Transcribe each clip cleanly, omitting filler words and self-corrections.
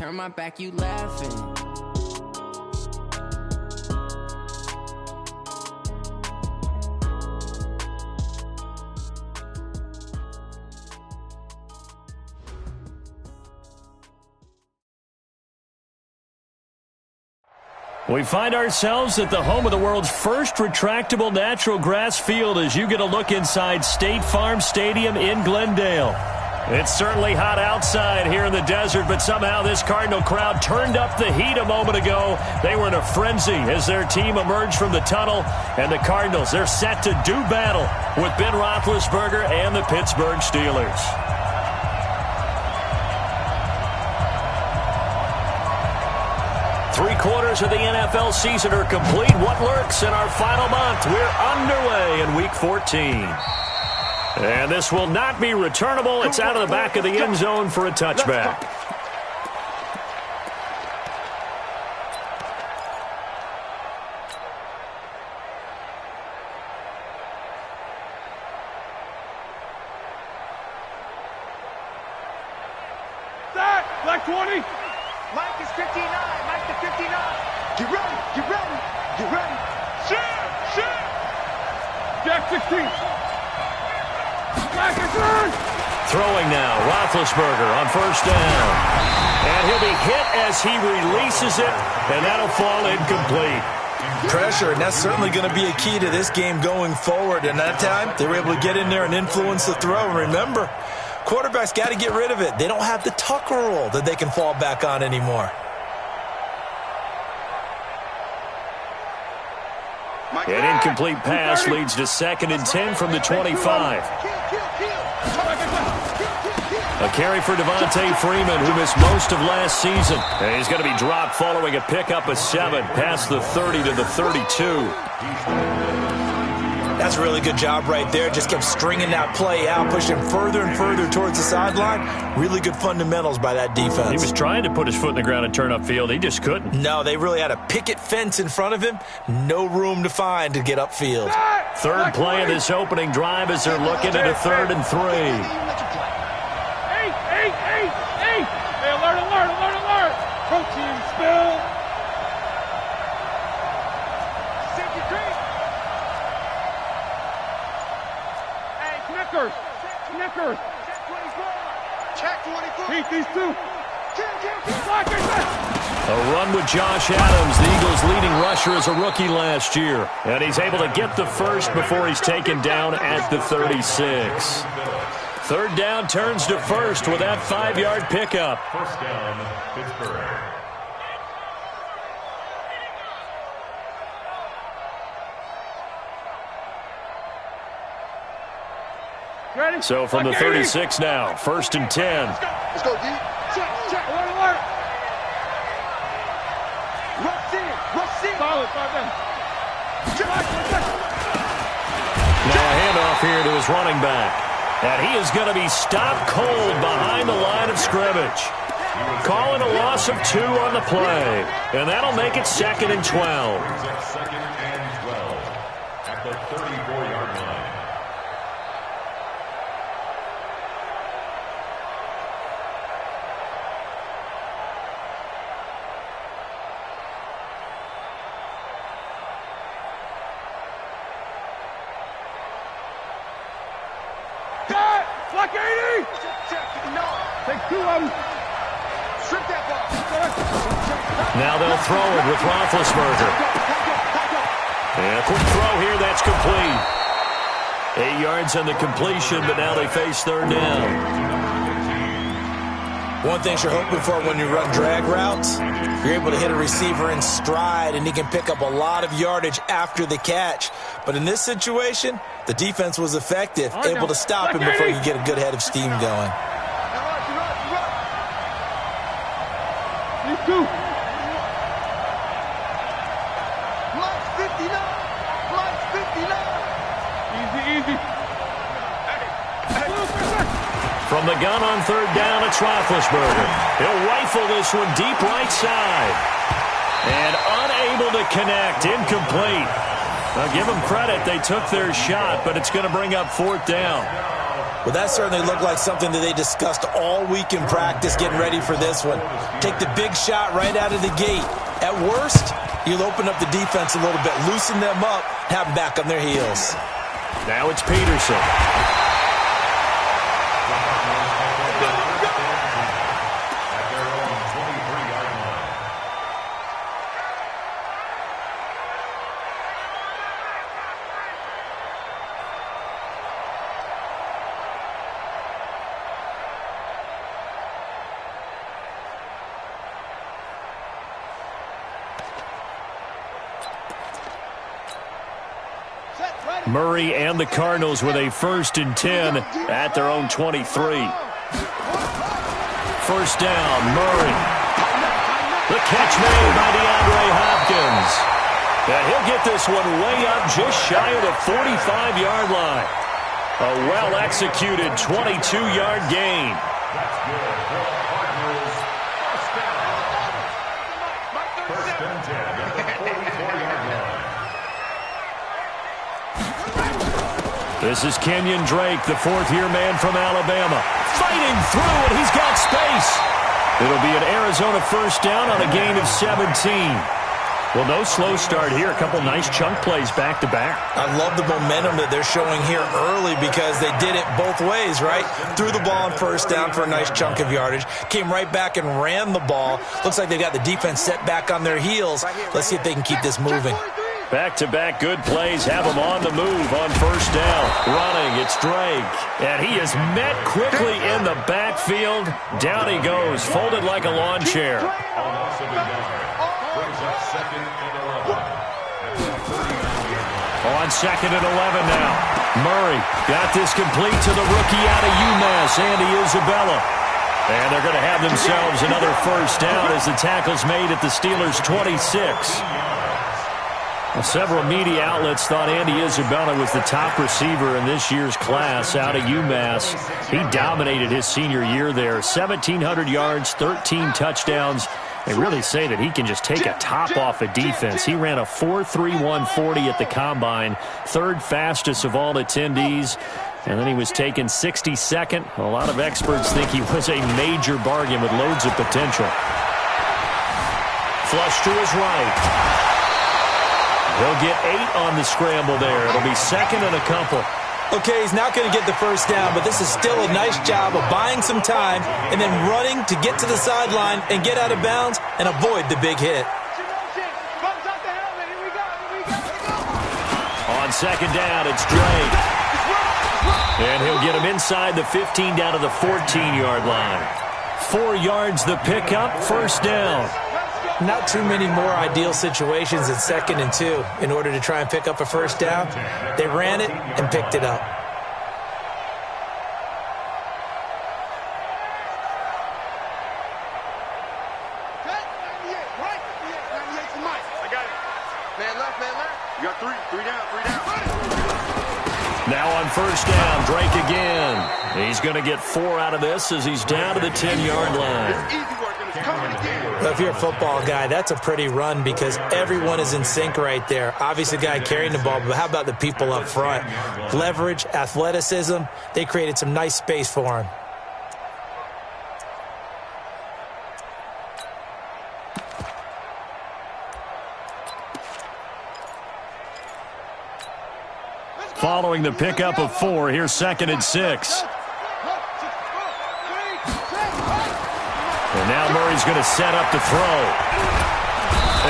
turn my back, you laughing. We find ourselves at the home of the world's first retractable natural grass field as you get a look inside State Farm Stadium in Glendale. It's certainly hot outside here in the desert, but somehow this Cardinal crowd turned up the heat a moment ago. They were in a frenzy as their team emerged from the tunnel, and the Cardinals, they're set to do battle with Ben Roethlisberger and the Pittsburgh Steelers. Three-quarters of the NFL season are complete. What lurks in our final month? We're underway in Week 14. And this will not be returnable. It's out of the back of the end zone for a touchback. Black 20. Mike is 59. Mike to 59. Get ready. Get ready. Get ready. Shoot. Jack 16. Black is run. Throwing now. Roethlisberger on first down. And he'll be hit as he releases it, and that'll fall incomplete. Pressure, and that's certainly going to be a key to this game going forward. And that time, they were able to get in there and influence the throw. And remember, quarterbacks got to get rid of it. They don't have the Tucker rule that they can fall back on anymore. An incomplete pass leads to 2nd and 10 from the 25. A carry for Devontae Freeman, who missed most of last season. And he's going to be dropped following a pickup of 7 past the 30 to the 32. That's a really good job right there. Just kept stringing that play out, pushing further and further towards the sideline. Really good fundamentals by that defense. He was trying to put his foot in the ground and turn upfield. He just couldn't. No, they really had a picket fence in front of him. No room to find to get upfield. Third play of this opening drive as they're looking at a 3rd and 3. Hey, alert. Protein spill. Snickers. Check 24. Beat these two. A run with Josh Adams, the Eagles' leading rusher as a rookie last year. And he's able to get the first before he's taken down at the 36. Third down turns to first with that 5-yard pickup. First down, Pittsburgh. Ready? So from the 36 now, 1st and 10. Let's go, D. Check. Alert. Rush in. Solid. Now a handoff here to his running back. And he is going to be stopped cold behind the line of scrimmage. Calling a loss of 2 on the play. And that'll make it 2nd and 12. 2nd and 12 at the 34-yard line. Block 80. No. Take 2 of them. Strip that ball. Now they'll throw it with Roethlisberger. And a quick throw here, that's complete. 8 yards on the completion, but now they face 3rd down. One thing you're hoping for when you run drag routes, you're able to hit a receiver in stride, and he can pick up a lot of yardage after the catch. But in this situation, the defense was effective, able to stop him before you get a good head of steam going. These 2. Mike's 59. Easy. From the gun on 3rd down, it's Roethlisberger. He'll rifle this one deep right side. And unable to connect, incomplete. Now give them credit, they took their shot, but it's going to bring up 4th down. Well, that certainly looked like something that they discussed all week in practice getting ready for this one. Take the big shot right out of the gate. At worst, you'll open up the defense a little bit, loosen them up, have them back on their heels. Now it's Peterson. Murray and the Cardinals with a 1st and 10 at their own 23. First down, Murray. The catch made by DeAndre Hopkins. And he'll get this one way up just shy of the 45-yard line. A well-executed 22-yard gain. First and 10 at the 44-yard line. This is Kenyon Drake, the 4th-year man from Alabama. Fighting through, and he's got space. It'll be an Arizona first down on a gain of 17. Well, no slow start here. A couple nice chunk plays back-to-back. I love the momentum that they're showing here early because they did it both ways, right? Threw the ball on first down for a nice chunk of yardage. Came right back and ran the ball. Looks like they got the defense set back on their heels. Let's see if they can keep this moving. Back-to-back good plays have him on the move on first down. Running, it's Drake. And he is met quickly in the backfield. Down he goes, folded like a lawn chair. On 2nd and 11 now. Murray got this complete to the rookie out of UMass, Andy Isabella. And they're going to have themselves another first down as the tackle's made at the Steelers' 26. Well, several media outlets thought Andy Isabella was the top receiver in this year's class out of UMass. He dominated his senior year there. 1,700 yards, 13 touchdowns. They really say that he can just take a top off a defense. He ran a 4.31 40 at the Combine, 3rd fastest of all attendees. And then he was taken 62nd. A lot of experts think he was a major bargain with loads of potential. Flush to his right. He'll get 8 on the scramble there. It'll be 2nd and a couple. Okay, he's not going to get the first down, but this is still a nice job of buying some time and then running to get to the sideline and get out of bounds and avoid the big hit. On 2nd down, it's Drake. And he'll get him inside the 15 down to the 14-yard line. 4 yards the pickup, first down. Not too many more ideal situations at 2nd and 2 in order to try and pick up a first down. They ran it and picked it up. You got 3 down. Now on first down, Drake again. He's going to get 4 out of this as he's down to the 10-yard line. Well, if you're a football guy, that's a pretty run because everyone is in sync right there. Obviously, the guy carrying the ball, but how about the people up front? Leverage, athleticism, they created some nice space for him. Following the pickup of 4, here's 2nd and 6. And now Murray's going to set up to throw.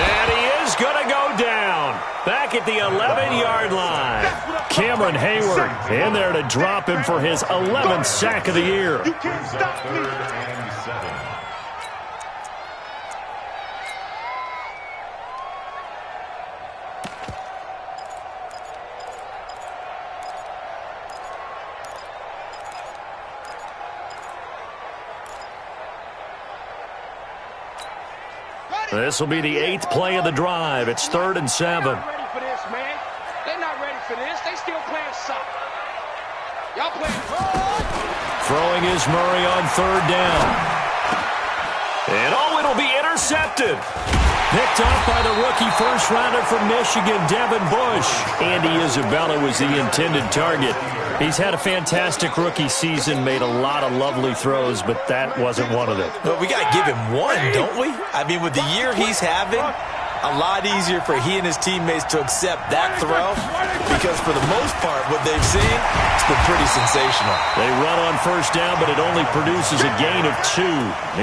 And he is going to go down. Back at the 11-yard line. Cameron Hayward in there to drop him for his 11th sack of the year. You can't stop me. This will be the 8th play of the drive. It's 3rd and 7. They're not ready for this, man. They're not ready for this. They still playing soccer. Y'all playing hard. Throwing is Murray on 3rd down. And it'll be intercepted. Picked off by the rookie first-rounder from Michigan, Devin Bush. Andy Isabella was the intended target. He's had a fantastic rookie season, made a lot of lovely throws, but that wasn't one of them. Well, we got to give him one, don't we? I mean, with the year he's having, a lot easier for he and his teammates to accept that throw because for the most part, what they've seen, it's been pretty sensational. They run on first down, but it only produces a gain of 2.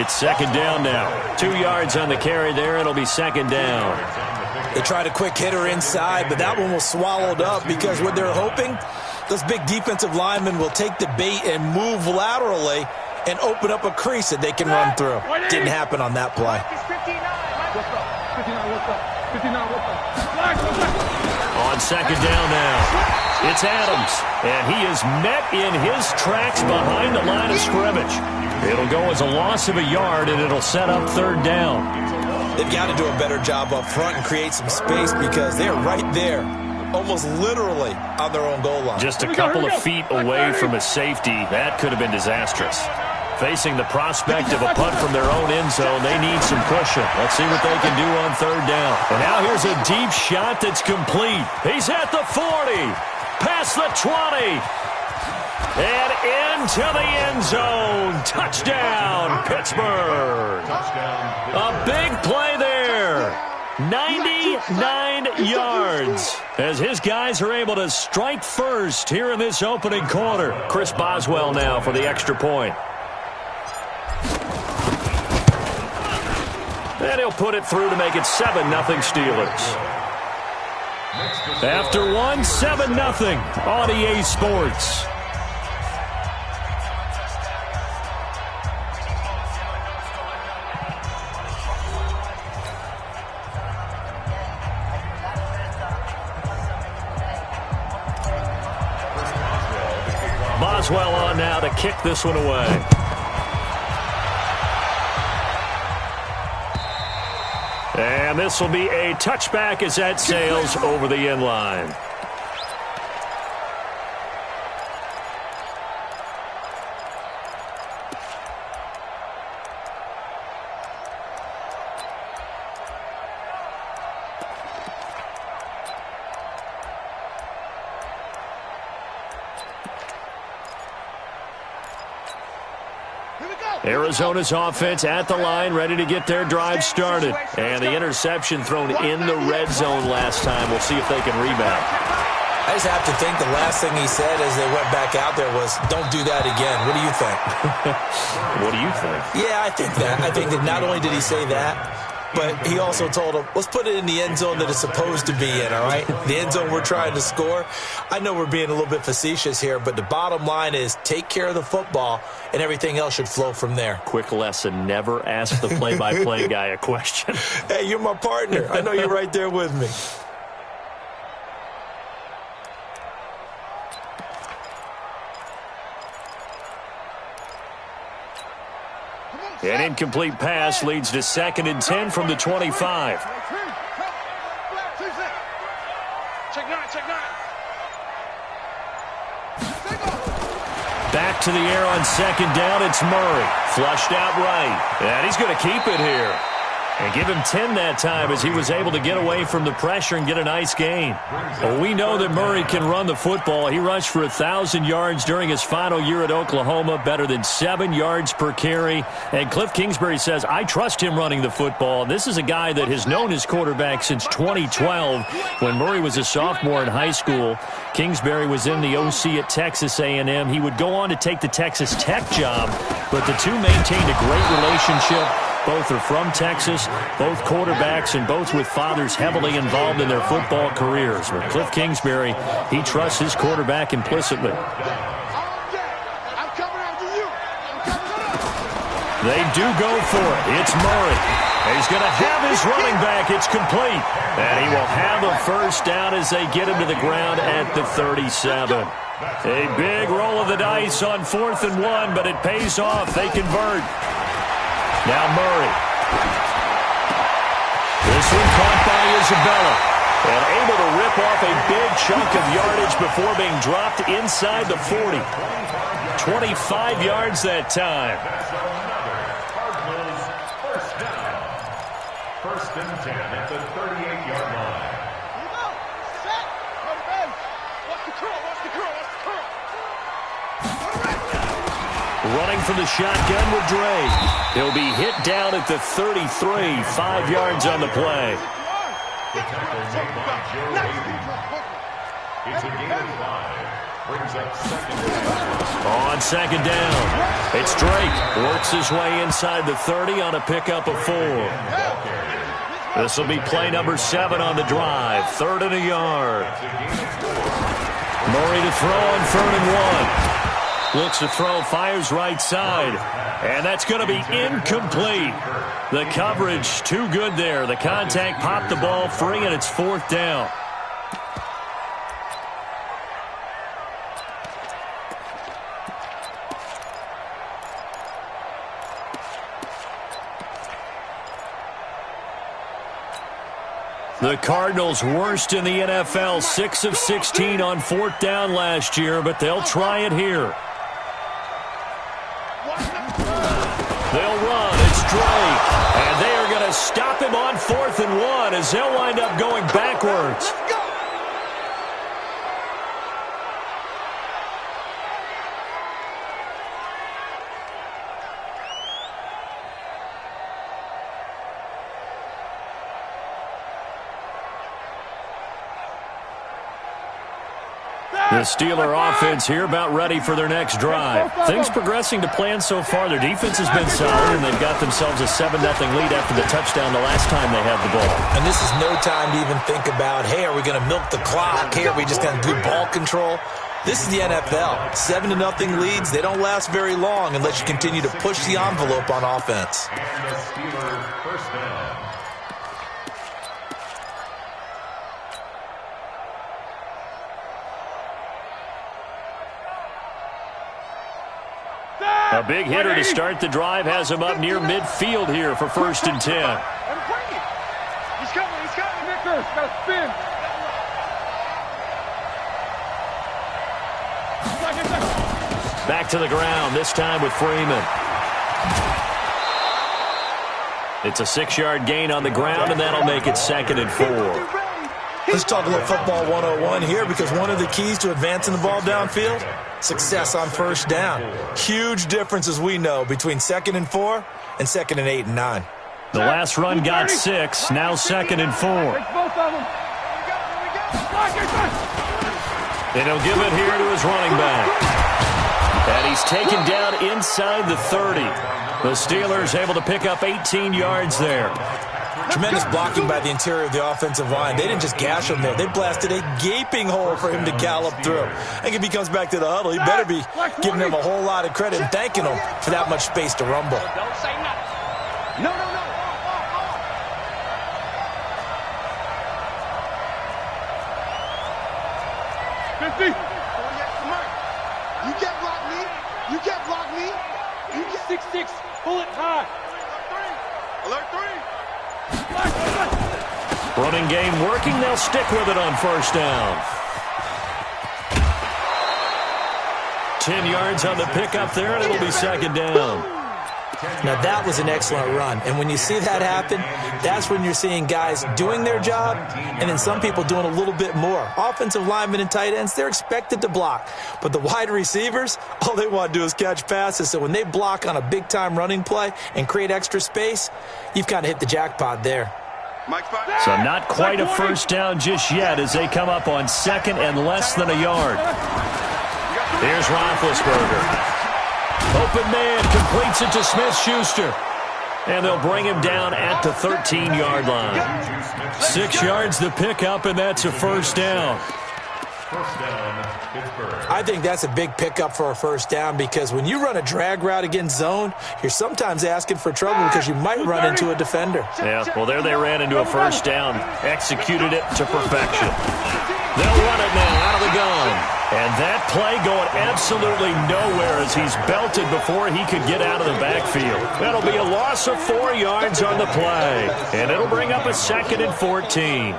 It's second down now. 2 yards on the carry there. It'll be second down. They tried a quick hitter inside, but that one was swallowed up because what they're hoping, those big defensive linemen will take the bait and move laterally and open up a crease that they can run through. Didn't happen on that play. On second down now, it's Adams, and he is met in his tracks behind the line of scrimmage. It'll go as a loss of a yard, and it'll set up third down. They've got to do a better job up front and create some space because they're right there, almost literally on their own goal line. Just a couple of feet away from a safety, that could have been disastrous. Facing the prospect of a punt from their own end zone, they need some cushion. Let's see what they can do on third down. And now here's a deep shot that's complete. He's at the 40, past the 20, and into the end zone. Touchdown, Pittsburgh. A big play there. 99 yards as his guys are able to strike first here in this opening quarter. Chris Boswell now for the extra point. And he'll put it through to make it 7-0 Steelers. After one, 7-0 on EA Sports. Boswell on now to kick this one away. And this will be a touchback as that sails over the end line. Arizona's offense at the line, ready to get their drive started. And the interception thrown in the red zone last time. We'll see if they can rebound. I just have to think the last thing he said as they went back out there was, don't do that again. What do you think? What do you think? Yeah, I think that. I think that not only did he say that, but he also told him, let's put it in the end zone that it's supposed to be in, all right? The end zone we're trying to score. I know we're being a little bit facetious here, but the bottom line is take care of the football, and everything else should flow from there. Quick lesson, never ask the play-by-play guy a question. Hey, you're my partner. I know you're right there with me. An incomplete pass leads to 2nd and 10 from the 25. Back to the air on second down. It's Murray. Flushed out right. And he's going to keep it here. And give him 10 that time as he was able to get away from the pressure and get a nice gain. Well, we know that Murray can run the football. He rushed for 1,000 yards during his final year at Oklahoma, better than 7 yards per carry. And Cliff Kingsbury says, I trust him running the football. This is a guy that has known his quarterback since 2012 when Murray was a sophomore in high school. Kingsbury was in the OC at Texas A&M. He would go on to take the Texas Tech job, but the two maintained a great relationship. Both are from Texas, both quarterbacks, and both with fathers heavily involved in their football careers. But Cliff Kingsbury, he trusts his quarterback implicitly. They do go for it. It's Murray. He's going to have his running back. It's complete. And he will have a first down as they get him to the ground at the 37. A big roll of the dice on 4th and 1, but it pays off. They convert. Now Murray. This one caught by Isabella. And able to rip off a big chunk of yardage before being dropped inside the 40. 25 yards that time. First and 10 at the 38-yard line. Running from the shotgun with Dre. He'll be hit down at the 33, 5 yards on the play. The tackle made by Joe Hayden. It's a gain of 5. Brings up second down. On second down, it's Drake. Works his way inside the 30 on a pickup of 4. This will be play number 7 on the drive. 3rd and a yard. Murray to throw on 3rd and 1. Looks to throw, fires right side. And that's going to be incomplete. The coverage too good there. The contact popped the ball free, and it's 4th down. The Cardinals worst in the NFL, 6 of 16 on 4th down last year, but they'll try it here. They'll run. It's Drake. And they are going to stop him on 4th and 1 as they'll wind up going backwards. The Steeler offense here about ready for their next drive. Things progressing to plan so far. Their defense has been solid, and they've got themselves a 7-0 lead after the touchdown the last time they had the ball. And this is no time to even think about, hey, are we going to milk the clock? Hey, are we just going to do ball control? This is the NFL. 7-0 leads, they don't last very long unless you continue to push the envelope on offense. And the Steelers first down. A big hitter to start the drive has him up near midfield here for 1st and 10. He's coming, Victor. He's got to spin. Back to the ground, this time with Freeman. It's a 6-yard gain on the ground, and that'll make it 2nd and 4. Let's talk a little football 101 here, because one of the keys to advancing the ball downfield, success on 1st down. Huge difference, as we know, between 2nd and 4 and 2nd and 8 and 9. The last run got 6, now 2nd and 4. And he'll give it here to his running back. And he's taken down inside the 30. The Steelers able to pick up 18 yards there. Tremendous blocking by the interior of the offensive line. They didn't just gash him there. They blasted a gaping hole for him to gallop through. I think if he comes back to the huddle, he better be giving them a whole lot of credit and thanking them for that much space to rumble. Don't say nothing. No. 50. You can't block me. You can't block me. You get 6-6. Pull it high. Alert 3. Running game working. They'll stick with it on 1st down. 10 yards on the pickup there, and it'll be 2nd down. Now, that was an excellent run. And when you see that happen, that's when you're seeing guys doing their job and then some people doing a little bit more. Offensive linemen and tight ends, they're expected to block. But the wide receivers, all they want to do is catch passes. So when they block on a big-time running play and create extra space, you've kind of hit the jackpot there. So not quite a 1st down just yet as they come up on 2nd and less than a yard. Here's Roethlisberger. Open man completes it to Smith-Schuster. And they'll bring him down at the 13-yard line. 6 yards the pickup, and that's a 1st down. First down, Pittsburgh. I think that's a big pickup for a 1st down, because when you run a drag route against zone, you're sometimes asking for trouble because you might run into a defender. Yeah, well, there they ran into a 1st down. Executed it to perfection. They'll run it now out of the gun. And that play going absolutely nowhere as he's belted before he could get out of the backfield. That'll be a loss of 4 yards on the play. And it'll bring up a 2nd and 14.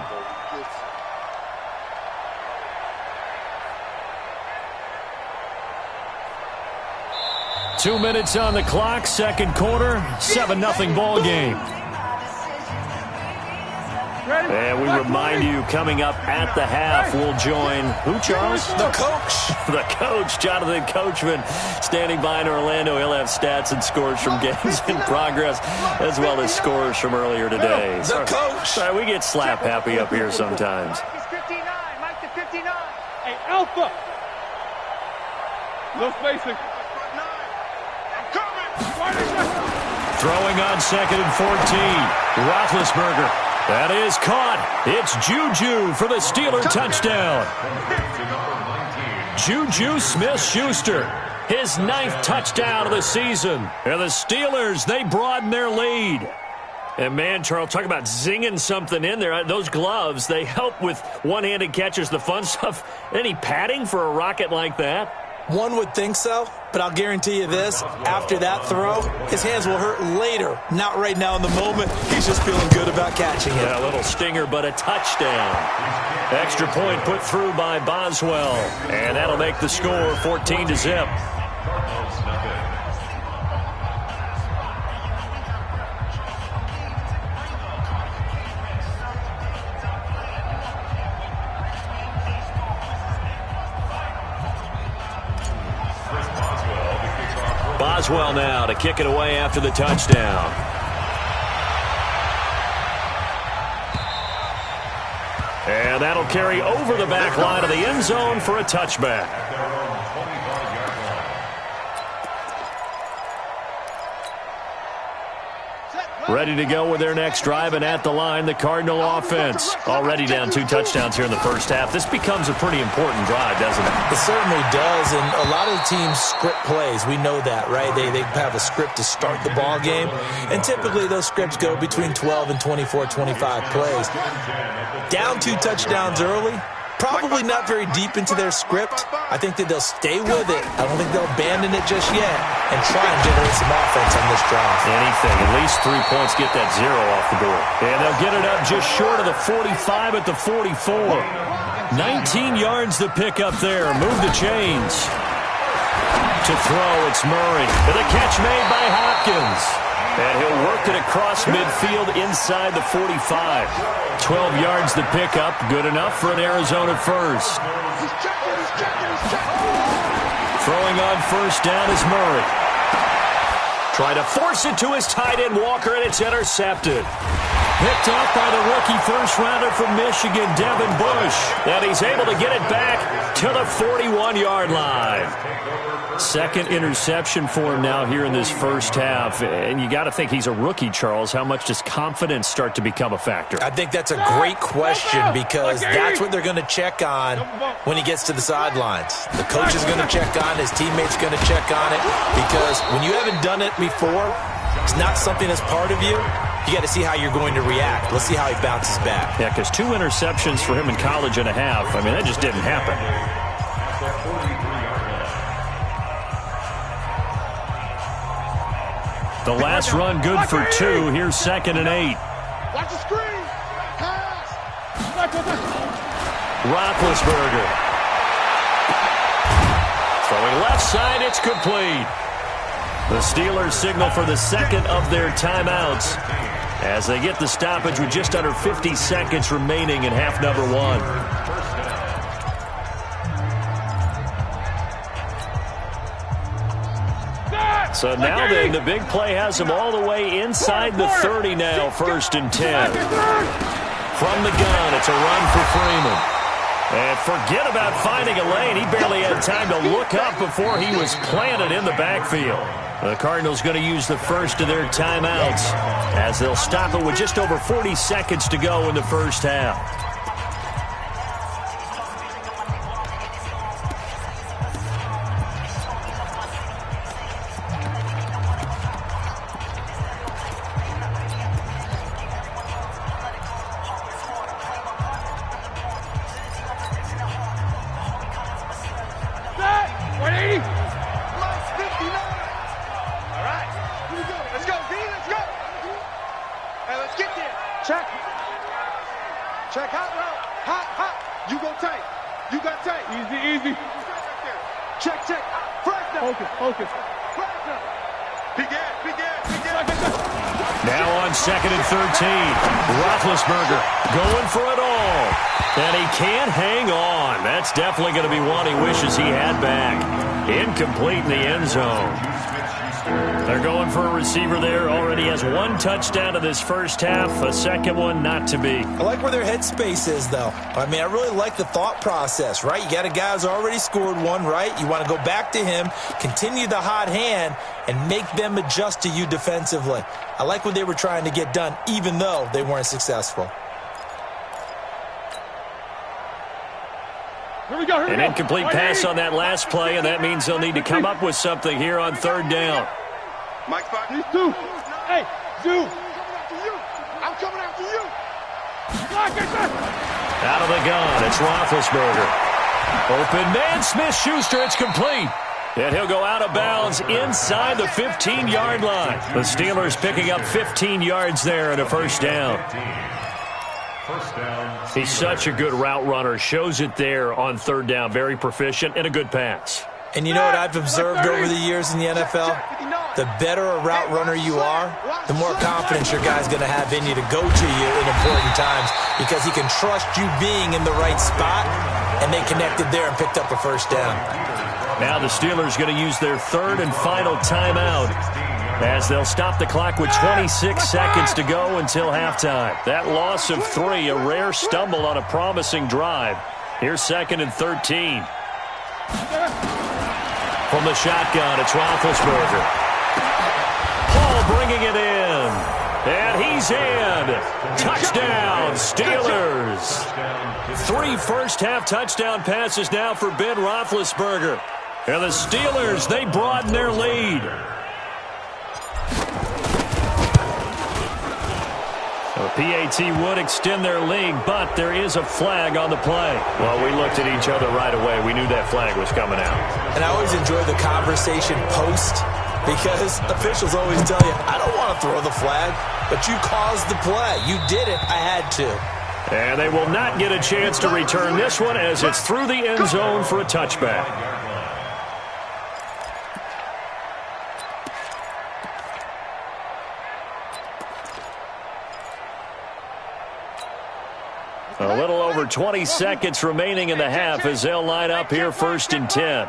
Two minutes on the clock, 2nd quarter, 7-0 ball game. And we remind you, coming up at the half, we'll join who, Charles? The coach. The coach, Jonathan Coachman, standing by in Orlando. He'll have stats and scores from games in progress, as well as scores from earlier today. The coach. Sorry, we get slap happy up here sometimes. Mike to 59. Mike to 59. Hey, Alpha. No spacing. I'm coming. Throwing on 2nd and 14. Roethlisberger. That is caught. It's Juju for the Steeler touchdown. Juju Smith-Schuster, his 9th touchdown of the season. And the Steelers, they broaden their lead. And, man, Charles, talk about zinging something in there. Those gloves, they help with one-handed catches, the fun stuff. Any padding for a rocket like that? One would think so, but I'll guarantee you this. After that throw, his hands will hurt later. Not right now in the moment. He's just feeling good about catching it. Yeah, a little stinger, but a touchdown. Extra point put through by Boswell. And that'll make the score 14-0. Boswell now to kick it away after the touchdown. And that'll carry over the back line of the end zone for a touchback. Ready to go with their next drive, and at the line, the Cardinal offense. Already down 2 touchdowns here in the first half. This becomes a pretty important drive, doesn't it? It certainly does, and a lot of the teams script plays. We know that, right? They have a script to start the ball game, and typically those scripts go between 12 and 24, 25 plays. Down 2 touchdowns early, probably not very deep into their script. I think that they'll stay with it. I don't think they'll abandon it just yet and try and generate some offense on this drive. Anything. At least 3 points, get that 0 off the board. And they'll get it up just short of the 45 at the 44. 19 yards to pick up there. Move the chains. To throw, it's Murray. And the catch made by Hopkins. And he'll work it across midfield inside the 45. 12 yards to pick up. Good enough for an Arizona first. Throwing on first down is Murray. Try to force it to his tight end, Walker, and it's intercepted. Picked up by the rookie first-rounder from Michigan, Devin Bush. And he's able to get it back to the 41-yard line. Second interception for him now here in this first half. And you got to think he's a rookie, Charles. How much does confidence start to become a factor? I think that's a great question because that's what they're going to check on when he gets to the sidelines. The coach is going to check on it. His teammates going to check on it because when you haven't done it before, it's not something that's part of you. You got to see how you're going to react. Let's see how he bounces back. Yeah, because 2 interceptions for him in college and a half. I mean, that just didn't happen. The last run good for 2. Here's 2nd and 8. Watch the screen. Pass. Roethlisberger. Throwing left side, it's complete. The Steelers signal for the second of their timeouts as they get the stoppage with just under 50 seconds remaining in half number 1. So now then, the big play has them all the way inside the 30 now, 1st and 10. From the gun, it's a run for Freeman. And forget about finding a lane. He barely had time to look up before he was planted in the backfield. The Cardinals going to use the first of their timeouts as they'll stop it with just over 40 seconds to go in the first half. Check hot route. Hot. You go tight. You got tight. Easy. Check. Flag down. Focus. Flag down. Begin. Now on 2nd and 13. Roethlisberger going for it all. And he can't hang on. That's definitely going to be one he wishes he had back. Incomplete in the end zone. They're going for a receiver there. Already has one touchdown in this first half. A second one not to be. I like where their headspace is, though. I mean, I really like the thought process, right? You got a guy who's already scored one, right? You want to go back to him, continue the hot hand, and make them adjust to you defensively. I like what they were trying to get done, even though they weren't successful. An incomplete pass on that last play, and that means they'll need to come up with something here on 3rd down. Mike spot. These two. Hey, two. I'm coming after you. Out of the gun, it's Roethlisberger. Open man, Smith-Schuster, it's complete. And he'll go out of bounds inside the 15-yard line. The Steelers picking up 15 yards there and a first down. He's such a good route runner. Shows it there on 3rd down. Very proficient and a good pass. And you know what I've observed over the years in the NFL? The better a route runner you are, the more confidence your guy's going to have in you to go to you in important times because he can trust you being in the right spot, and they connected there and picked up a first down. Now the Steelers going to use their 3rd and final timeout as they'll stop the clock with 26 seconds to go until halftime. That loss of 3, a rare stumble on a promising drive. Here's 2nd and 13. From the shotgun, it's Roethlisberger. Paul bringing it in. And he's in. Touchdown, Steelers. 3 first-half touchdown passes now for Ben Roethlisberger. And the Steelers, they broaden their lead. The PAT would extend their lead, but there is a flag on the play. Well, we looked at each other right away. We knew that flag was coming out. And I always enjoy the conversation post because officials always tell you, I don't want to throw the flag, but you caused the play. You did it. I had to. And they will not get a chance to return this one as it's through the end zone for a touchback. A little over 20 seconds remaining in the half as they'll line up here 1st and 10.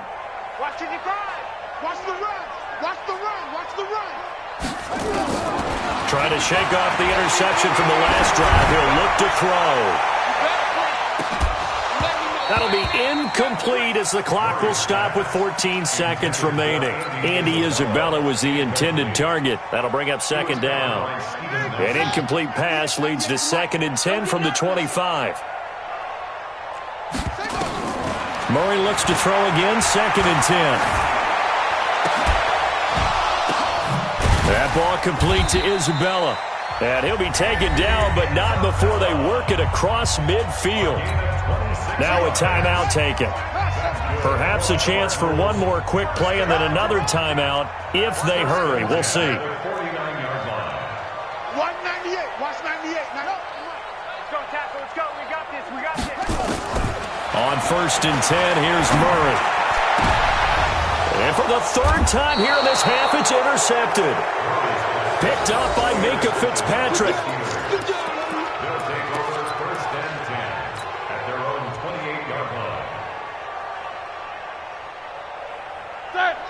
Watch the drive. Watch the run. Watch the run. Watch the run. Trying to shake off the interception from the last drive. He'll look to throw. That'll be incomplete as the clock will stop with 14 seconds remaining. Andy Isabella was the intended target. That'll bring up 2nd down. An incomplete pass leads to 2nd and 10 from the 25. Murray looks to throw again, 2nd and 10. That ball complete to Isabella. And he'll be taken down, but not before they work it across midfield. Now a timeout taken. Perhaps a chance for one more quick play and then another timeout if they hurry. We'll see. 198. Watch 98. Now, let's go, tackle. Let's go. We got this. We got this. On 1st and 10, here's Murray. And for the 3rd time here in this half, it's intercepted. Picked up by Minkah Fitzpatrick.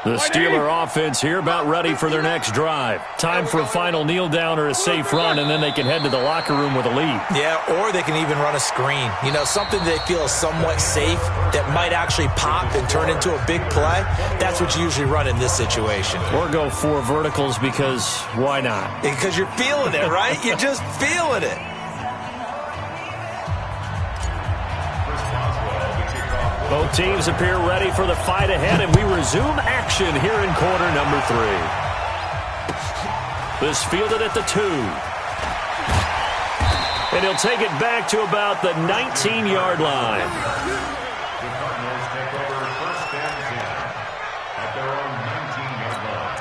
The Steeler offense here about ready for their next drive. Time for a final kneel down or a safe run, and then they can head to the locker room with a lead. Yeah, or they can even run a screen. You know, something they feel is somewhat safe that might actually pop and turn into a big play. That's what you usually run in this situation. Or go 4 verticals because why not? Because you're feeling it, right? You're just feeling it. Both teams appear ready for the fight ahead, and we resume action here in quarter number 3. This fielded at the 2. And he'll take it back to about the 19-yard line. The Cardinals take over 1st and 10 at their own 19-yard line.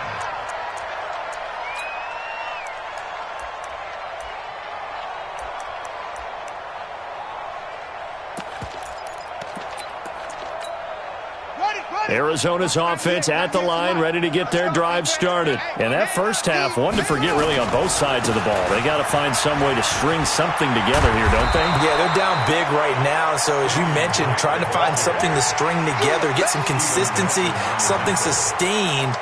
Arizona's offense at the line, ready to get their drive started. And that first half, one to forget really on both sides of the ball. They got to find some way to string something together here, don't they? Yeah, they're down big right now. So as you mentioned, trying to find something to string together, get some consistency, something sustained,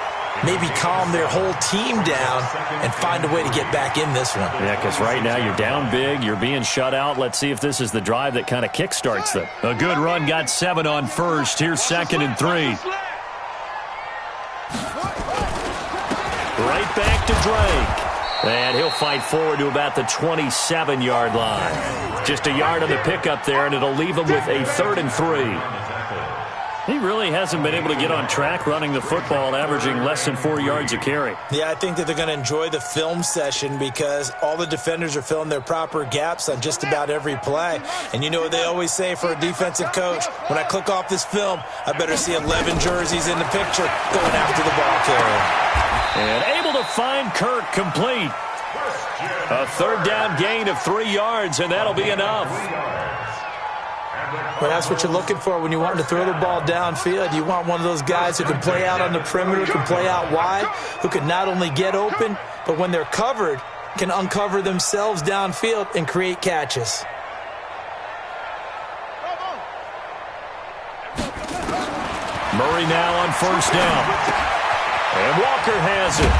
maybe calm their whole team down and find a way to get back in this one. Yeah, because right now you're down big, you're being shut out. Let's see if this is the drive that kind of kickstarts them. A good run, got 7 on first. Here's 2nd and 3. Right back to Drake. And he'll fight forward to about the 27-yard line. Just a yard on the pickup there, and it'll leave him with a 3rd and 3. He really hasn't been able to get on track running the football, averaging less than 4 yards a carry. Yeah, I think that they're going to enjoy the film session because all the defenders are filling their proper gaps on just about every play. And you know what they always say for a defensive coach? When I click off this film, I better see 11 jerseys in the picture going after the ball carrier. And able to find Kirk complete. A 3rd down gain of 3 yards, and that'll be enough. Well, that's what you're looking for when you want to throw the ball downfield. You want one of those guys who can play out on the perimeter, can play out wide, who can not only get open, but when they're covered, can uncover themselves downfield and create catches. Murray now on 1st down. And Walker has it.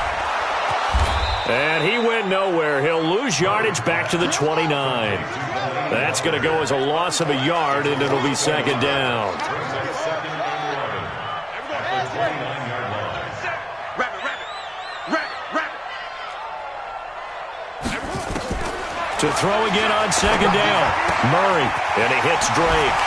And he went nowhere. He'll lose yardage back to the 29. That's going to go as a loss of a yard, and it'll be 2nd down. To throw again on 2nd down. Murray, and he hits Drake.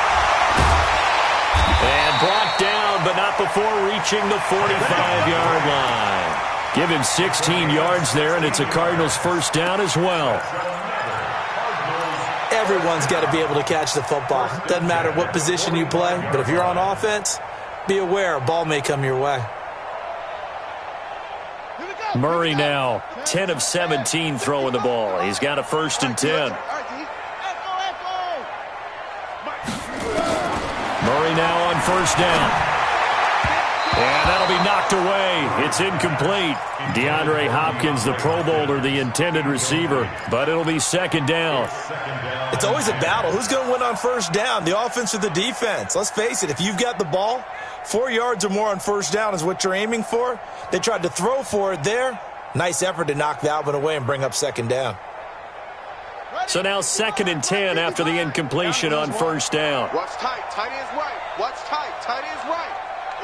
And brought down, but not before reaching the 45-yard line. Give him 16 yards there, and it's a Cardinals 1st down as well. Everyone's got to be able to catch the football. Doesn't matter what position you play, but if you're on offense, be aware a ball may come your way. Murray now, 10 of 17 throwing the ball. He's got a 1st and 10. Murray now on 1st down. And that'll be knocked away. It's incomplete. DeAndre Hopkins, the Pro Bowler, the intended receiver, but it'll be 2nd down. It's always a battle. Who's going to win on 1st down, the offense or the defense? Let's face it, if you've got the ball, 4 yards or more on 1st down is what you're aiming for. They tried to throw for it there. Nice effort to knock that one away and bring up 2nd down. So now 2nd and 10 after the incompletion on 1st down. What's tight? Tight ends right. What's tight? Tight ends right.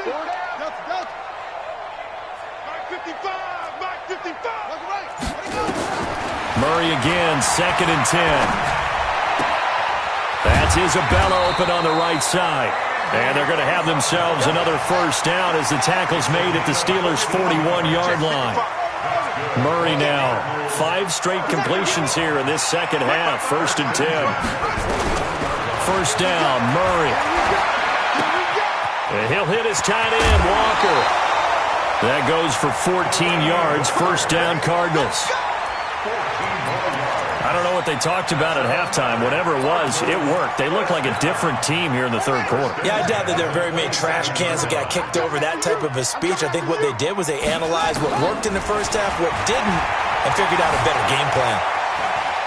Forward down. Mike 55. Mike 55. Look right. Murray again, 2nd and 10. That's Isabella open on the right side. And they're going to have themselves another 1st down as the tackle's made at the Steelers' 41-yard line. Murray now, 5 straight completions here in this 2nd half. 1st and 10. 1st down, Murray. And he'll hit his tight end, Walker. That goes for 14 yards. 1st down, Cardinals. I don't know what they talked about at halftime. Whatever it was, it worked. They look like a different team here in the 3rd quarter. Yeah, I doubt that there are very many trash cans that got kicked over, that type of a speech. I think what they did was they analyzed what worked in the 1st half, what didn't, and figured out a better game plan.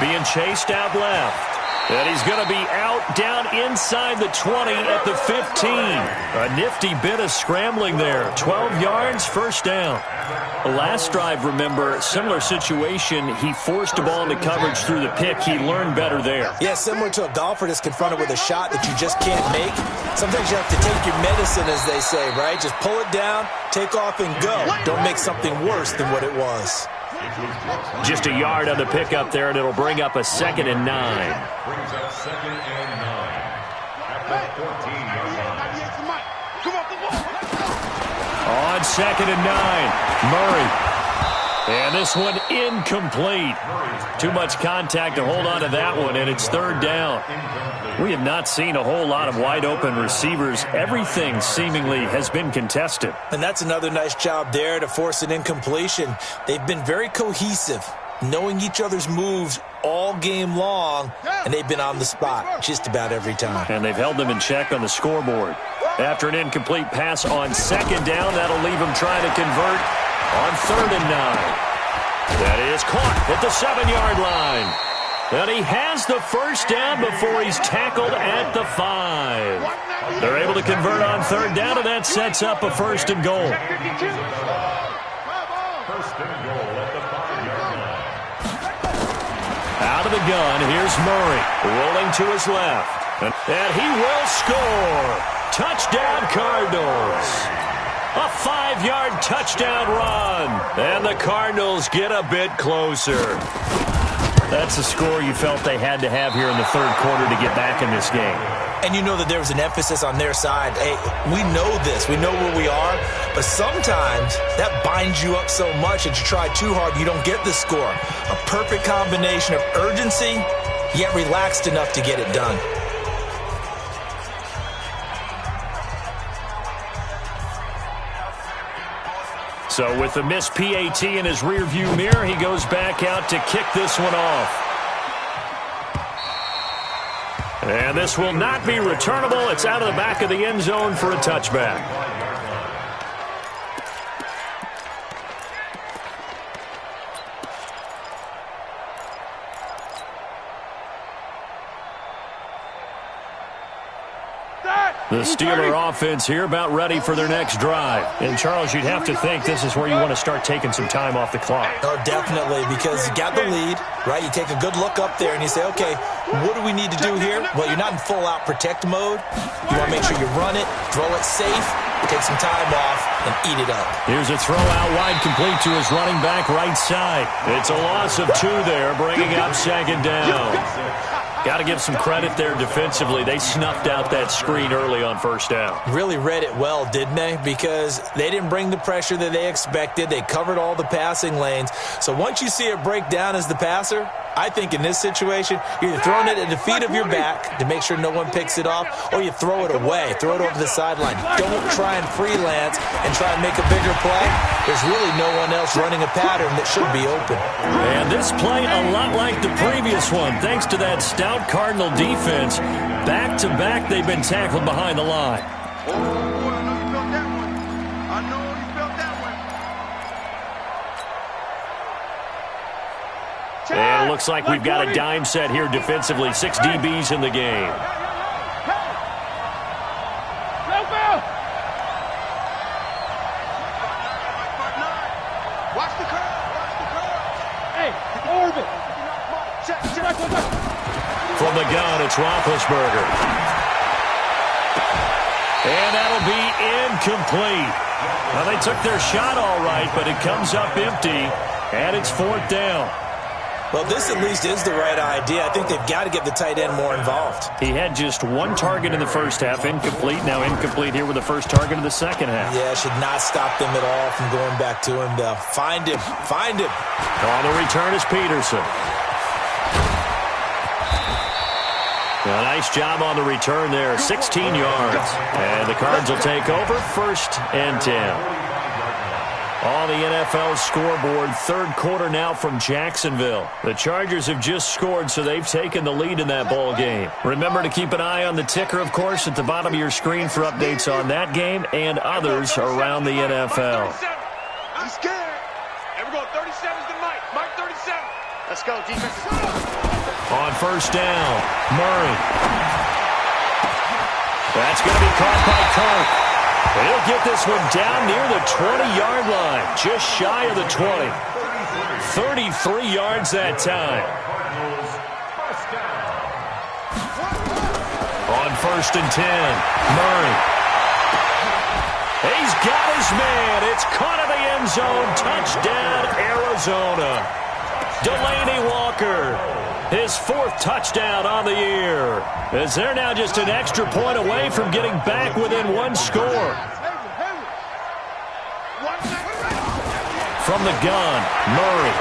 Being chased out left. And he's going to be out down inside the 20 at the 15. A nifty bit of scrambling there. 12 yards, 1st down. The last drive, remember, similar situation. He forced the ball into coverage through the pick. He learned better there. Yeah, similar to a golfer that's confronted with a shot that you just can't make. Sometimes you have to take your medicine, as they say, right? Just pull it down, take off, and go. Don't make something worse than what it was. Just a yard on the pickup there, and it'll bring up a 2nd and 9. Brings up 2nd and 9. At the 14-yard line. On 2nd and 9, Murray. And this one incomplete. Too much contact to hold on to that one, and it's 3rd down. We have not seen a whole lot of wide-open receivers. Everything seemingly has been contested. And that's another nice job there to force an incompletion. They've been very cohesive. knowing each other's moves all game long, and they've been on the spot just about every time. And they've held them in check on the scoreboard. After an incomplete pass on second down, that'll leave him trying to convert on 3rd and 9. That is caught at the 7-yard line. And he has the first down before he's tackled at the 5. They're able to convert on 3rd down, and that sets up a 1st and goal. 1st and goal at the 5-yard line. Out of the gun, here's Murray, rolling to his left. And he will score. Touchdown, Cardinals. A 5-yard touchdown run. And the Cardinals get a bit closer. That's a score you felt they had to have here in the 3rd quarter to get back in this game. And you know that there was an emphasis on their side. Hey, we know this. We know where we are. But sometimes that binds you up so much that you try too hard, you don't get the score. A perfect combination of urgency, yet relaxed enough to get it done. So with the missed PAT in his rearview mirror, he goes back out to kick this one off. And this will not be returnable. It's out of the back of the end zone for a touchback. The Steeler offense here about ready for their next drive. And, Charles, you'd have to think this is where you want to start taking some time off the clock. Oh, definitely, because you got the lead, right? You take a good look up there and you say, okay, what do we need to do here? Well, you're not in full-out protect mode. You want to make sure you run it, throw it safe, take some time off, and eat it up. Here's a throw out wide complete to his running back right side. It's a loss of 2 there, bringing up 2nd down. Got to give some credit there defensively. They snuffed out that screen early on 1st down. Really read it well, didn't they? Because they didn't bring the pressure that they expected. They covered all the passing lanes. So once you see it break down as the passer, I think in this situation, you're either throwing it at the feet of your back to make sure no one picks it off, or you throw it away, throw it over the sideline. Don't try and freelance and try and make a bigger play. There's really no one else running a pattern that should be open. And this play a lot like the previous one, thanks to that stout Cardinal defense. Back-to-back, they've been tackled behind the line. Oh, I know he felt that one. I know he felt that one. And it looks like we've got a dime set here defensively. 6 DBs in the game. Watch the curve. Watch the curve. Hey, orbit. Check. From the gun, it's Roethlisberger. And that'll be incomplete. Now, they took their shot all right, but it comes up empty, and it's 4th down. Well, this at least is the right idea. I think they've got to get the tight end more involved. He had just 1 target in the first half, incomplete. Now incomplete here with the first target of the second half. Yeah, should not stop them at all from going back to him, though. Find him. On the return is Peterson. A nice job on the return there, 16 yards. And the Cards will take over, 1st and 10. On the NFL scoreboard, 3rd quarter now from Jacksonville. The Chargers have just scored, so they've taken the lead in that ball game. Remember to keep an eye on the ticker, of course, at the bottom of your screen for updates on that game and others around the NFL. I'm scared. And we're going 37's to Mike. Mike 37. Let's go, defense. On 1st down, Murray. That's going to be caught by Kirk. He'll get this one down near the 20-yard line, just shy of the 20. 33 yards that time. On 1st and 10, Murray. He's got his man. It's caught in the end zone. Touchdown, Arizona. Delaney Walker, his 4th touchdown on the year, as they're now just an extra point away from getting back within 1 score. From the gun, Murray.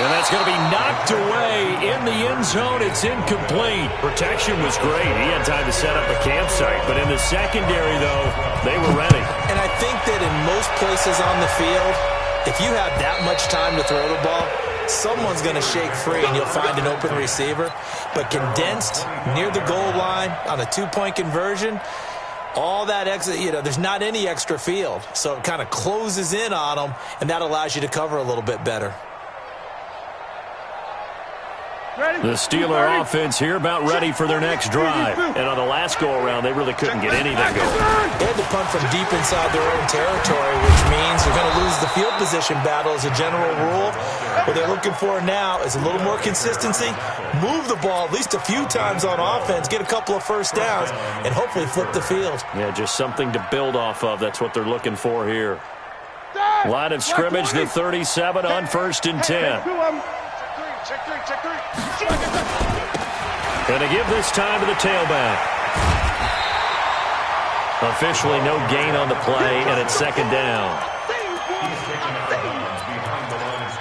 And that's going to be knocked away in the end zone. It's incomplete. Protection was great. He had time to set up a campsite. But in the secondary, though, they were ready. And I think that in most places on the field, If you have that much time to throw the ball, someone's going to shake free and you'll find an open receiver. But condensed near the goal line on a two-point conversion, all that extra, there's not any extra field. So it kind of closes in on them, and that allows you to cover a little bit better. The Steeler offense here about ready for their next drive. And on the last go-around, they really couldn't get anything going. They had to punt from deep inside their own territory, which means they're going to lose the field position battle as a general rule. What they're looking for now is a little more consistency, move the ball at least a few times on offense, get a couple of first downs, and hopefully flip the field. Yeah, just something to build off of. That's what they're looking for here. Line of scrimmage, the 37 on 1st and 10. Check three. Going to give this time to the tailback. Officially no gain on the play, and it's 2nd down. He's taking out of bounds behind the line of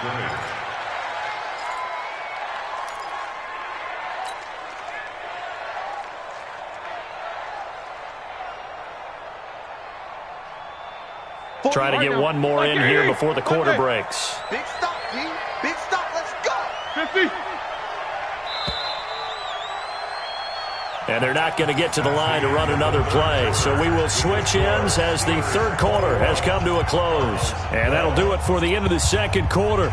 scrimmage. Try to get one more in here before the quarter breaks. Big stop, P. Big stop. Let's go. 50. And they're not going to get to the line to run another play. So we will switch ends as the 3rd quarter has come to a close. And that'll do it for the end of the 2nd quarter.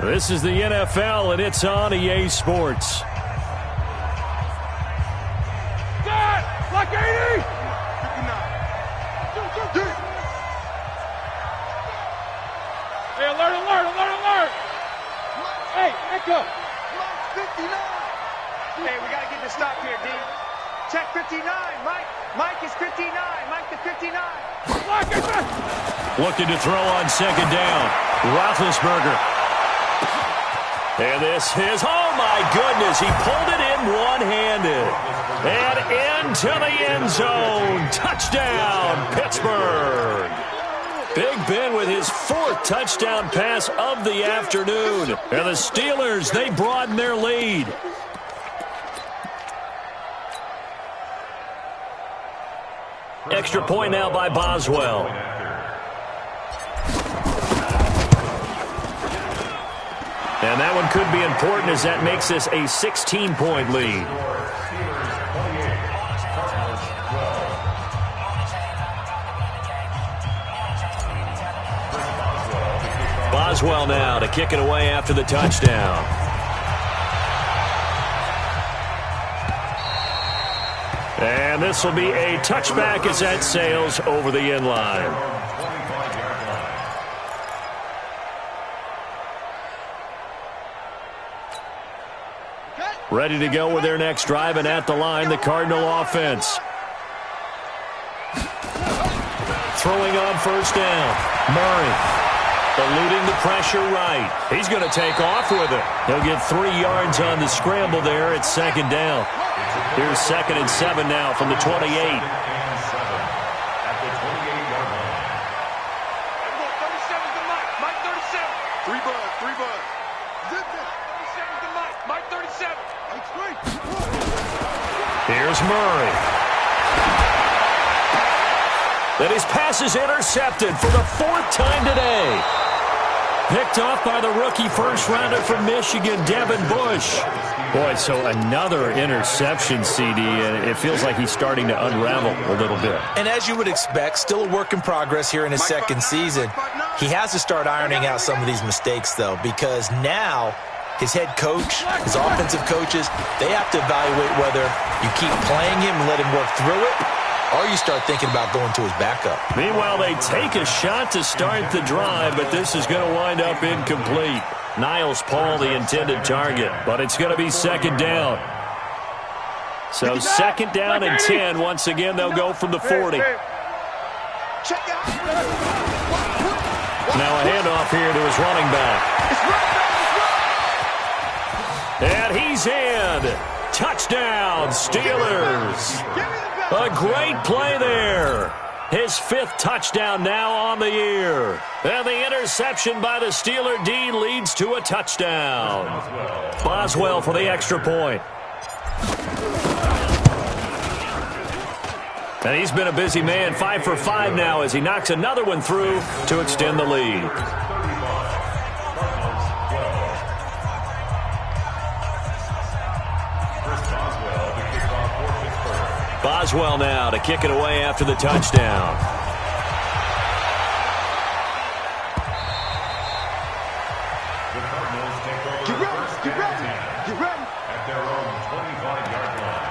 This is the NFL, and it's on EA Sports. Dad, like 80. 59. Hey, alert. Hey, echo. 59. Hey, we got to get the stop here, D. Check 59. Mike is 59. Mike to 59. Looking to throw on 2nd down. Roethlisberger. And this is, oh my goodness, he pulled it in one-handed. And into the end zone. Touchdown, Pittsburgh. Big Ben with his 4th touchdown pass of the afternoon. And the Steelers, they broaden their lead. Extra point now by Boswell. And that one could be important as that makes this a 16-point lead. Boswell now to kick it away after the touchdown. And this will be a touchback as that sails over the end line. Ready to go with their next drive, and at the line, the Cardinal offense. Throwing on 1st down. Murray eluding the pressure right. He's going to take off with it. He'll get 3 yards on the scramble there at 2nd down. Here's 2nd and 7 now from the 28. At the 28-yard line. 37 to Mike. Mike 37. 3 bud. 37 to Mike. Mike 37. Here's Murray. And his pass is intercepted for the 4th time today. Picked off by the rookie first-rounder from Michigan, Devin Bush. Boy, so another interception, CD, and it feels like he's starting to unravel a little bit. And as you would expect, still a work in progress here in his 2nd season. He has to start ironing out some of these mistakes, though, because now his head coach, his offensive coaches, they have to evaluate whether you keep playing him and let him work through it, or you start thinking about going to his backup. Meanwhile, they take a shot to start the drive, but this is going to wind up incomplete. Niles Paul, the intended target, but it's going to be 2nd down. So 2nd down and 10. Once again, they'll go from the 40. Check out. Now a handoff here to his running back. And he's in. Touchdown, Steelers. A great play there. His 5th touchdown now on the year. And the interception by the Steeler D leads to a touchdown. Boswell for the extra point. And he's been a busy man, 5 for 5 now as he knocks another one through to extend the lead. Boswell now to kick it away after the touchdown. The Cardinals take over first and 10 at their own 25-yard line.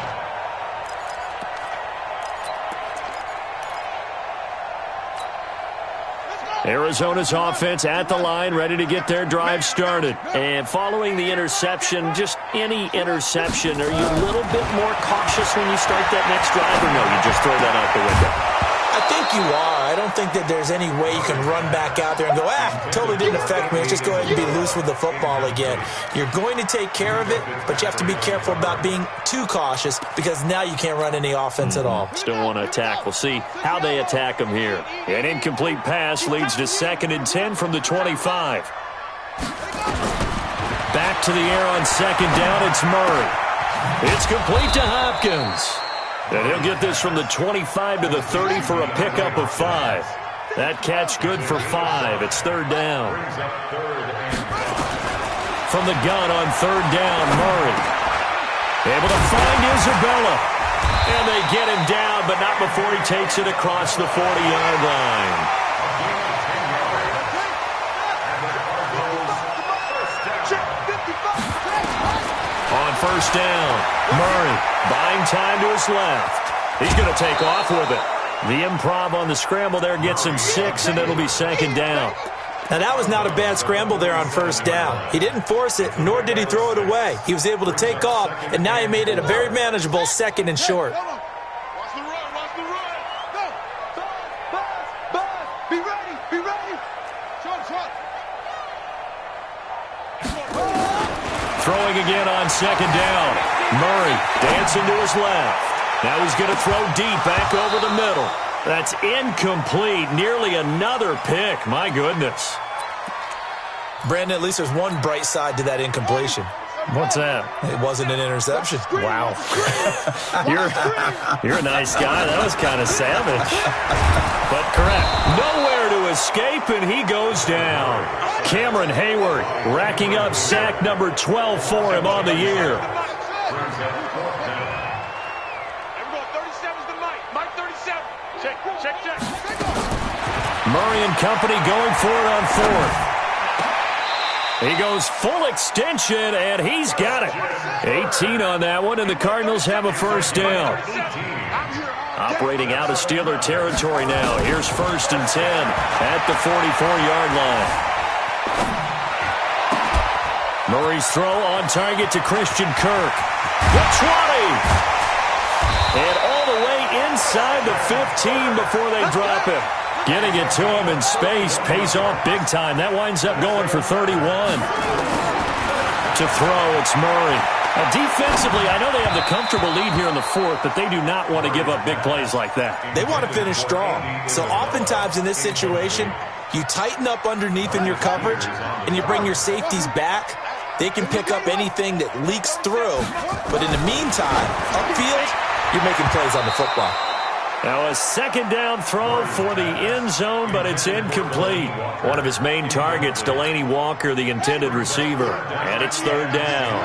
Arizona's offense at the line, ready to get their drive started. And following the interception, just any interception, are you a little bit more cautious when you start that next drive, or no, you just throw that out the window? I think you are. I don't think that there's any way you can run back out there and go, totally didn't affect me. Let's just go ahead and be loose with the football again. You're going to take care of it, but you have to be careful about being too cautious because now you can't run any offense at all. Still want to attack. We'll see how they attack them here. An incomplete pass leads to 2nd and 10 from the 25. Back to the air on 2nd down. It's Murray. It's complete to Hopkins. And he'll get this from the 25 to the 30 for a pickup of 5. That catch good for 5. It's 3rd down. From the gun on 3rd down, Murray. Able to find Isabella. And they get him down, but not before he takes it across the 40-yard line. On 1st down, Murray buying time to his left. He's going to take off with it. The improv on the scramble there gets him 6, and it'll be 2nd down. Now, that was not a bad scramble there on 1st down. He didn't force it, nor did he throw it away. He was able to take off, and now he made it a very manageable 2nd and short. Watch the run, watch the run. Go. Buzz. Be ready. Short. Throwing again on 2nd down. Murray dancing to his left. Now he's going to throw deep back over the middle. That's incomplete. Nearly another pick. My goodness. Brandon, at least there's one bright side to that incompletion. What's that? It wasn't an interception. Wow. You're a nice guy. That was kind of savage. But correct. Nowhere to escape, and he goes down. Cameron Hayward racking up sack number 12 for him on the year. Check. Murray and company going for it on 4th. He goes full extension, and he's got it. 18 on that one, and the Cardinals have a 1st down. Operating out of Steeler territory now. Here's 1st and 10 at the 44-yard line. Murray's throw on target to Christian Kirk. The 20! And all the way inside the 15 before they drop him. Getting it to him in space pays off big time. That winds up going for 31. To throw, it's Murray. Defensively, I know they have the comfortable lead here in the 4th, but they do not want to give up big plays like that. They want to finish strong. So oftentimes in this situation, you tighten up underneath in your coverage, and you bring your safeties back. They can pick up anything that leaks through. But in the meantime, upfield, you're making plays on the football. Now a 2nd down throw for the end zone, but it's incomplete. One of his main targets, Delaney Walker, the intended receiver. And it's 3rd down.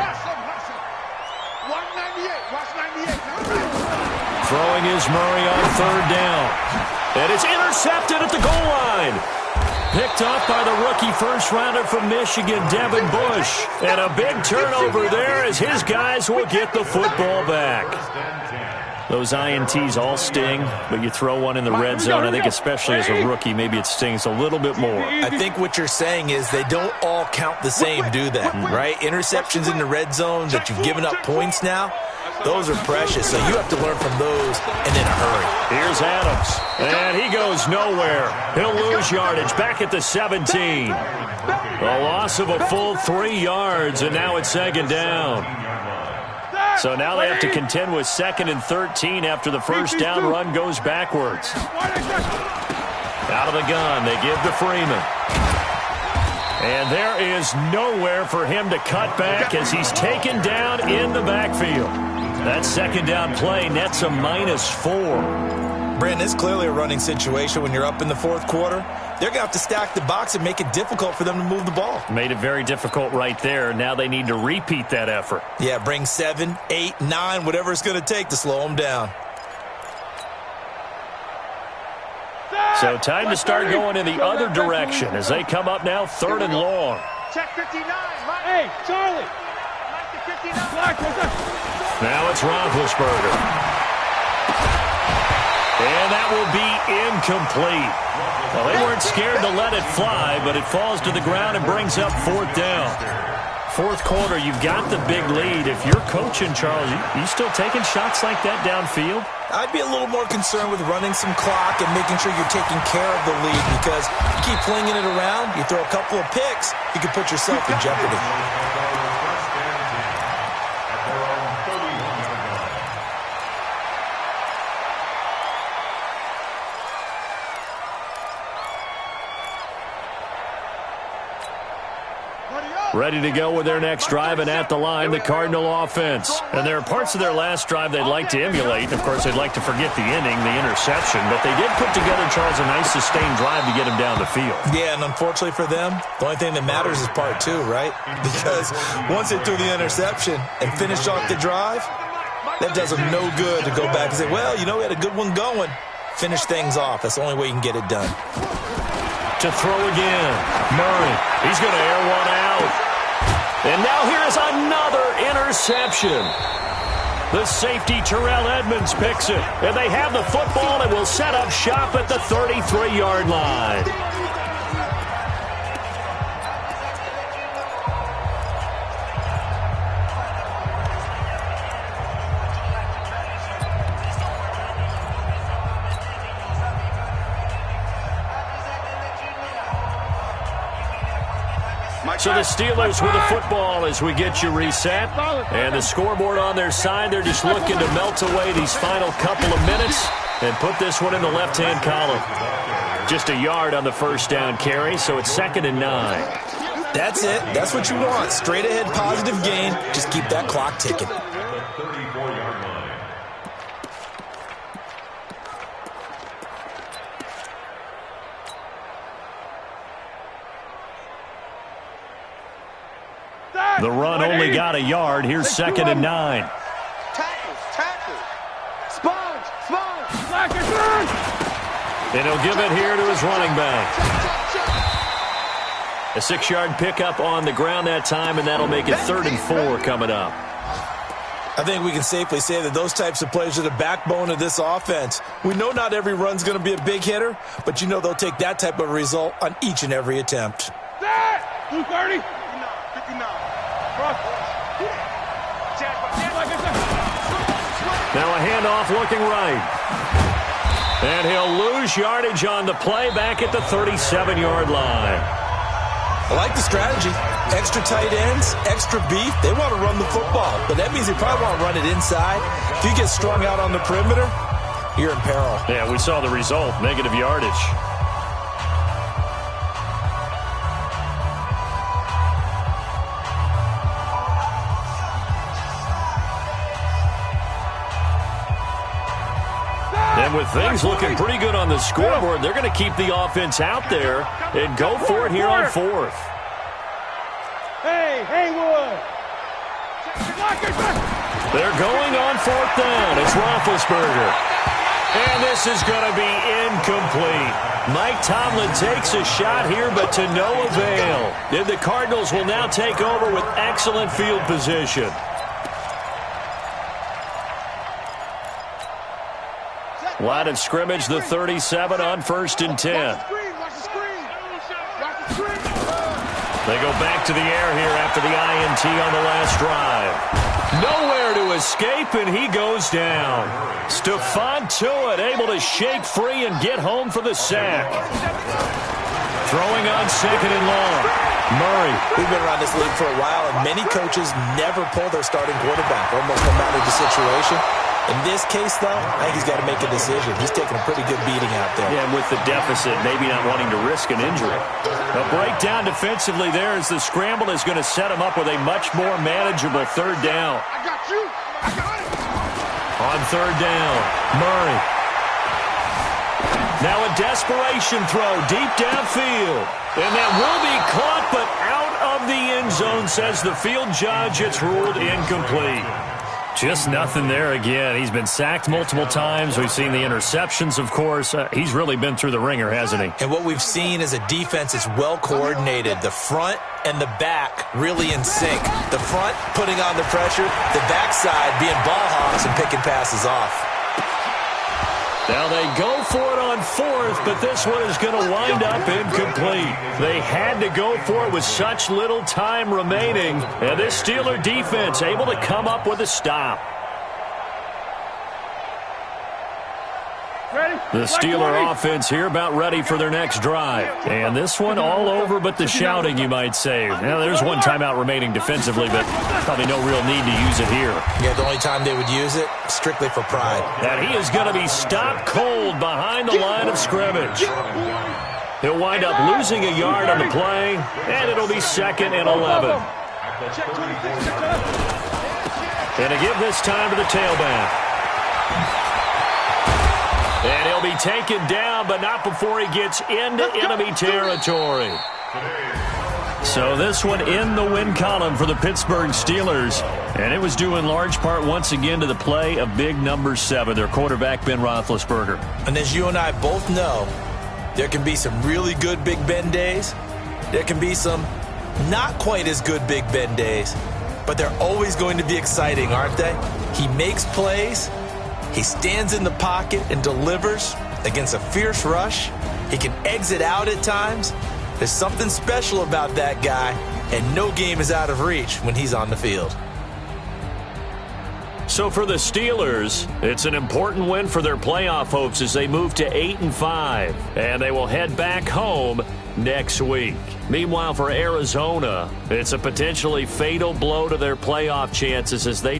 Throwing is Murray on 3rd down. And it's intercepted at the goal line. Picked up by the rookie first-rounder from Michigan, Devin Bush. And a big turnover there as his guys will get the football back. Those INTs all sting, but you throw one in the red zone, I think especially as a rookie, maybe it stings a little bit more. I think what you're saying is they don't all count the same, do they? Right? Interceptions in the red zone that you've given up points now, those are precious, so you have to learn from those and in a hurry. Here's Adams, and he goes nowhere. He'll lose yardage back at the 17. A loss of a full 3 yards, and now it's 2nd down. So now they have to contend with 2nd and 13 after the 1st down run goes backwards. Out of the gun, they give to Freeman. And there is nowhere for him to cut back as he's taken down in the backfield. That 2nd down play nets a -4. Brandon, it's clearly a running situation when you're up in the 4th quarter. They're going to have to stack the box and make it difficult for them to move the ball. Made it very difficult right there. Now they need to repeat that effort. Yeah, bring 7, 8, 9, whatever it's going to take to slow them down. So time to start going in the other direction as they come up now 3rd and long. Check 59, Mike. Hey, Charlie. Mike to 59. Now it's Roethlisberger. And that will be incomplete. Well, they weren't scared to let it fly, but it falls to the ground and brings up 4th down. 4th quarter, you've got the big lead. If you're coaching, Charles, you still taking shots like that downfield? I'd be a little more concerned with running some clock and making sure you're taking care of the lead, because you keep flinging it around, you throw a couple of picks, you can put yourself in jeopardy. Ready to go with their next drive, and at the line, the Cardinal offense. And there are parts of their last drive they'd like to emulate. Of course, they'd like to forget the inning, the interception, but they did put together, Charles, a nice sustained drive to get him down the field. Yeah, and unfortunately for them, the only thing that matters is part 2, right? Because once they threw the interception and finished off the drive, that does them no good to go back and say, well, you know, we had a good one going. Finish things off. That's the only way you can get it done. To throw again. Murray. He's going to air one out. And now here is another interception. The safety, Terrell Edmonds, picks it. And they have the football and will set up shop at the 33-yard line. So the Steelers with the football as we get you reset. And the scoreboard on their side, they're just looking to melt away these final couple of minutes and put this one in the left-hand column. Just a yard on the first down carry, so it's 2nd and 9. That's it. That's what you want. Straight ahead positive gain. Just keep that clock ticking. The run only got a yard. Here's 2nd and 9. Tackle. Sponge. And he'll give it here to his running back. A 6-yard pickup on the ground that time, and that'll make it 3rd and 4 coming up. I think we can safely say that those types of plays are the backbone of this offense. We know not every run's going to be a big hitter, but you know they'll take that type of result on each and every attempt. 230. 59. Now a handoff looking right. And he'll lose yardage on the play back at the 37-yard line. I like the strategy. Extra tight ends, extra beef. They want to run the football, but that means they probably want to run it inside. If you get strung out on the perimeter, you're in peril. Yeah, we saw the result, negative yardage. And with things looking pretty good on the scoreboard, they're going to keep the offense out there and go for it here on 4th. Hey, Haywood. They're going on 4th down. It's Roethlisberger. And this is going to be incomplete. Mike Tomlin takes a shot here, but to no avail. And the Cardinals will now take over with excellent field position. Line of scrimmage, the 37 on 1st and 10. They go back to the air here after the INT on the last drive. Nowhere to escape, and he goes down. Stephon Tuitt able to shake free and get home for the sack. Throwing on 2nd and long. Murray. We've been around this league for a while, and many coaches never pull their starting quarterback, almost no matter the situation. In this case, though, I think he's got to make a decision. He's taking a pretty good beating out there. Yeah, and with the deficit, maybe not wanting to risk an injury. A breakdown defensively there as the scramble is going to set him up with a much more manageable 3rd down. I got you. I got it. On 3rd down, Murray. Now a desperation throw deep downfield. And that will be caught, but out of the end zone, says the field judge. It's ruled incomplete. Just nothing there again. He's been sacked multiple times. We've seen the interceptions, of course. He's really been through the ringer, hasn't he? And what we've seen is a defense that's well coordinated. The front and the back really in sync. The front putting on the pressure, the backside being ball hawks and picking passes off. Now they go for it on fourth, but this one is going to wind up incomplete. They had to go for it with such little time remaining, and this Steeler defense able to come up with a stop. The Steeler offense here about ready for their next drive. And this one all over but the shouting, you might say. Now, there's one timeout remaining defensively, but probably no real need to use it here. Yeah, the only time they would use it, strictly for pride. And he is going to be stopped cold behind the line of scrimmage. He'll wind up losing a yard on the play, and it'll be 2nd and 11. And to give this time to the tailback. And he'll be taken down, but not before he gets into enemy territory. So this one in the win column for the Pittsburgh Steelers. And it was due in large part once again to the play of big number 7, their quarterback Ben Roethlisberger. And as you and I both know, there can be some really good Big Ben days. There can be some not quite as good Big Ben days. But they're always going to be exciting, aren't they? He makes plays. He stands in the pocket and delivers against a fierce rush. He can exit out at times. There's something special about that guy, and no game is out of reach when he's on the field. So for the Steelers, it's an important win for their playoff hopes as they move to 8-5, and they will head back home next week. Meanwhile, for Arizona, it's a potentially fatal blow to their playoff chances as they